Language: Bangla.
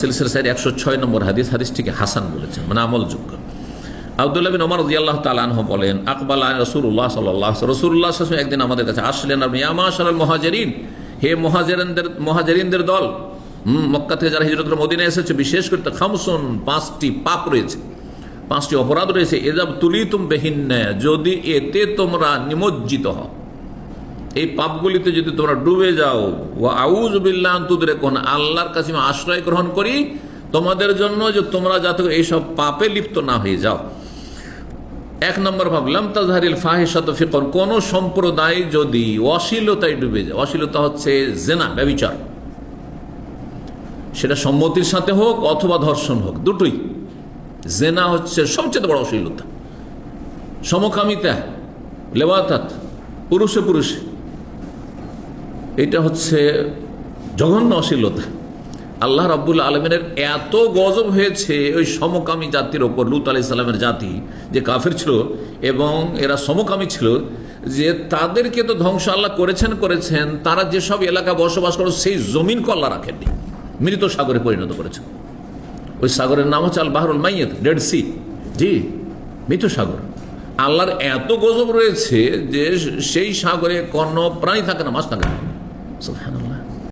সিলসিলা 106 নম্বর হাদিস, হাদিসটিকে হাসান বলেছেন, মানে আমলযোগ্য। আব্দুল্লাহ বিন ওমর রাদিয়াল্লাহু তাআলা আনহু বলেন, আকবালা রাসূলুল্লাহ সাল্লাল্লাহু আলাইহি রাসূলুল্লাহ সাল্লাল্লাহু আলাইহি একদিন আমাদের কাছে আসলেন, আর ইয়া মাশারাল মুহাজিরিন, হে মুহাজিরিনদের দল, মক্কা থেকে যারা হিজরত করে মদিনায় এসেছে, বিশেষ করে খামসুন, 5টি পাপ রয়েছে, 5টি অপরাধ রয়েছে, এযাব তুলিতুম বিহিন্না, যদি এতে তোমরা নিমজ্জিত হও, এই পাপগুলিতে যদি তোমরা ডুবে যাও, ওয়া আউযু বিল্লাহি আন তুদরিকুন, আল্লাহর কাছে আমি আশ্রয় গ্রহণ করি তোমাদের জন্য যে তোমরা যাতে এইসব পাপে লিপ্ত না হয়ে যাও। 1 নম্বর পাপ, লাম তাজহারিল ফাহিশাতু ফি কওম, কোন সম্প্রদায় যদি অশ্লীলতায় ডুবে যায়, অশ্লীলতা হচ্ছে জিনা, ব্যভিচার, সেটা সম্মতির সাথে হোক অথবা ধর্ষণ হোক, দুটোই। জিনা হচ্ছে সবচেয়ে বড় অশ্লীলতা, সমকামিতা, লেওয়াতাত, পুরুষে পুরুষে, এটা হচ্ছে জঘন্য অশ্লীলতা। আল্লাহ রাব্বুল আলামিনের এত গজব হয়েছে ওই সমকামী জাতির ওপর, লূত আলাইহিস সালামের জাতি যে কাফের ছিল এবং এরা সমকামী ছিল, যে তাদেরকে তো ধ্বংস আল্লাহ করেছেন, তারা যেসব এলাকা বসবাস করে সেই জমিনকে আল্লাহ রাখেননি, মৃত সাগরে পরিণত করেছেন। ওই সাগরের নাম হচ্ছে আল বাহরুল মাইয়িত, ডেড সি, জি, মৃত সাগর। আল্লাহর এত গজব রয়েছে যে সেই সাগরে কোনো প্রাণী থাকে না, মাছ থাকে না। সুবহানাল্লাহ।